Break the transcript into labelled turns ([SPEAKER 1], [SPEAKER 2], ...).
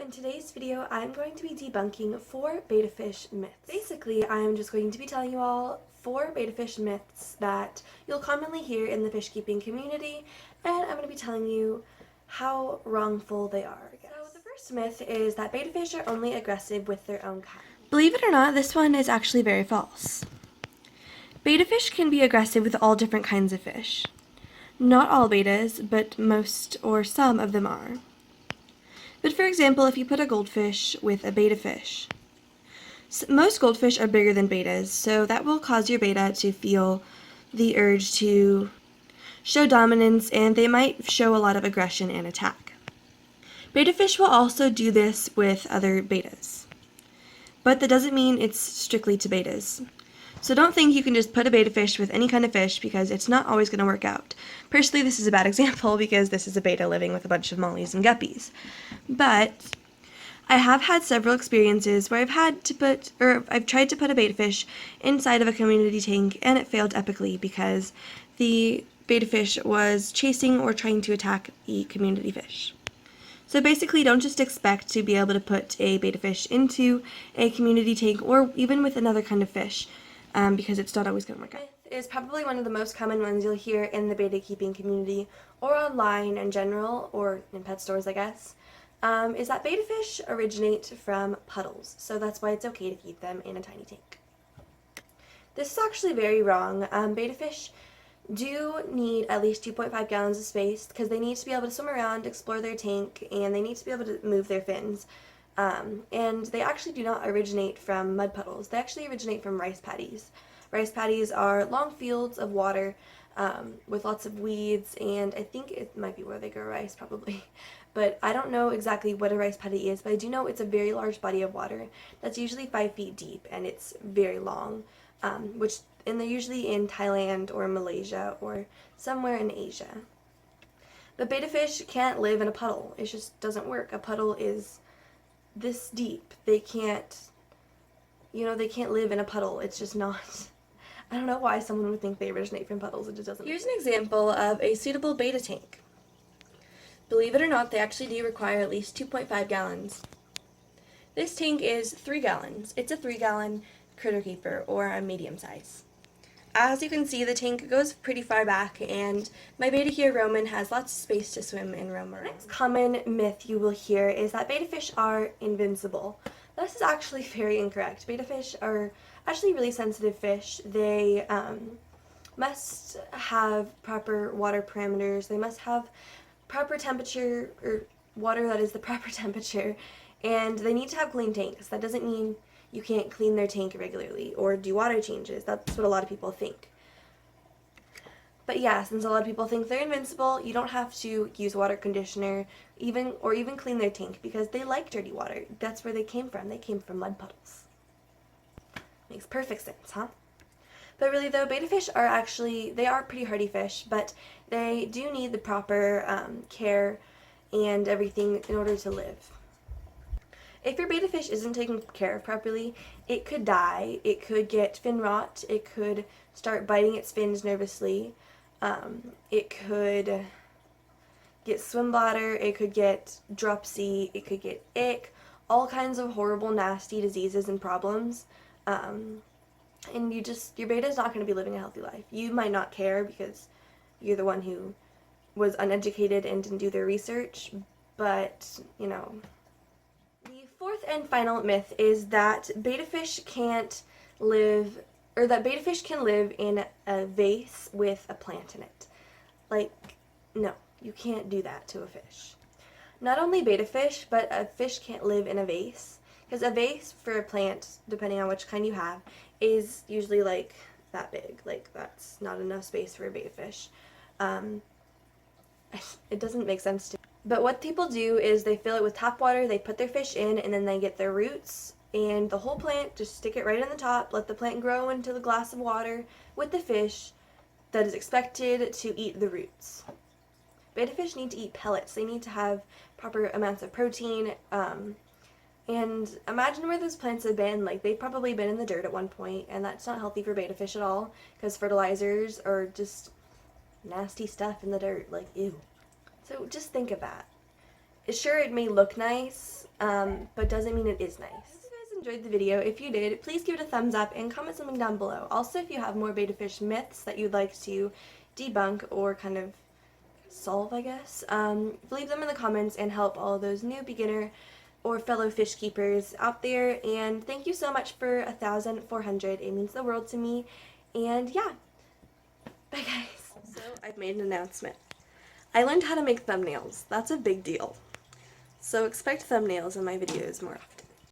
[SPEAKER 1] In today's video, I'm going to be debunking 4 betta fish myths. Basically, I'm just going to be telling you all 4 betta fish myths that you'll commonly hear in the fish keeping community, and I'm going to be telling you how wrongful they are. So the first myth is that betta fish are only aggressive with their own kind. Believe it or not, this one is actually very false. Betta fish can be aggressive with all different kinds of fish. Not all bettas, but most or some of them are. But for example, if you put a goldfish with a betta fish, most goldfish are bigger than bettas, so that will cause your betta to feel the urge to show dominance, and they might show a lot of aggression and attack. Betta fish will also do this with other bettas, but that doesn't mean it's strictly to bettas. So don't think you can just put a betta fish with any kind of fish, because it's not always going to work out. Personally, this is a bad example because this is a betta living with a bunch of mollies and guppies. But I have had several experiences where I've tried to put a betta fish inside of a community tank, and it failed epically because the betta fish was chasing or trying to attack the community fish. So basically, don't just expect to be able to put a betta fish into a community tank or even with another kind of fish, because it's not always going to work out. Is probably one of the most common ones you'll hear in the betta keeping community or online in general, or in pet stores, I guess, is that betta fish originate from puddles, so that's why it's okay to keep them in a tiny tank. This is actually very wrong. Betta fish do need at least 2.5 gallons of space because they need to be able to swim around, explore their tank, and they need to be able to move their fins. And they actually do not originate from mud puddles. They actually originate from rice paddies. Rice paddies are long fields of water with lots of weeds, and I think it might be where they grow rice, probably. But I don't know exactly what a rice paddy is, but I do know it's a very large body of water that's usually 5 feet deep, and it's very long, and they're usually in Thailand or Malaysia or somewhere in Asia. But betta fish can't live in a puddle. It just doesn't work. A puddle is this deep. They can't live in a puddle. It's just not. I don't know why someone would think they originate from puddles. It just doesn't. Here's an example of a suitable betta tank. Believe it or not, they actually do require at least 2.5 gallons. This tank is 3 gallons. It's a 3-gallon critter keeper, or a medium size. As you can see, the tank goes pretty far back, and my betta here, Roman, has lots of space to swim and roam around. The next common myth you will hear is that betta fish are invincible. This is actually very incorrect. Betta fish are actually really sensitive fish. They must have proper water parameters. They must have proper temperature, or water that is the proper temperature, and they need to have clean tanks. That doesn't mean you can't clean their tank regularly or do water changes. That's what a lot of people think. But yeah, since a lot of people think they're invincible, you don't have to use water conditioner or even clean their tank, because they like dirty water. That's where they came from. They came from mud puddles. Makes perfect sense, huh? But really though, betta fish they are pretty hardy fish, but they do need the proper care and everything in order to live. If your betta fish isn't taken care of properly, it could die, it could get fin rot, it could start biting its fins nervously, it could get swim bladder, it could get dropsy, it could get ick, all kinds of horrible, nasty diseases and problems. And your betta is not going to be living a healthy life. You might not care because you're the one who was uneducated and didn't do their research, but, you know. The fourth and final myth is that betta fish can live in a vase with a plant in it. Like, no, you can't do that to a fish. Not only betta fish, but a fish can't live in a vase, because a vase for a plant, depending on which kind you have, is usually like that big. Like, that's not enough space for a betta fish. It doesn't make sense to me. But what people do is they fill it with tap water, they put their fish in, and then they get their roots and the whole plant, just stick it right in the top, let the plant grow into the glass of water with the fish that is expected to eat the roots. Betta fish need to eat pellets. They need to have proper amounts of protein, and imagine where those plants have been. Like, they've probably been in the dirt at one point, and that's not healthy for betta fish at all, because fertilizers are just nasty stuff in the dirt. Like, ew. So just think of that. Sure, it may look nice, but doesn't mean it is nice. If you guys enjoyed the video, if you did, please give it a thumbs up and comment something down below. Also, if you have more betta fish myths that you'd like to debunk or kind of solve, I guess, leave them in the comments and help all of those new beginner or fellow fish keepers out there. And thank you so much for 1,400. It means the world to me. And yeah, bye guys. Also, I've made an announcement. I learned how to make thumbnails. That's a big deal. So expect thumbnails in my videos more often.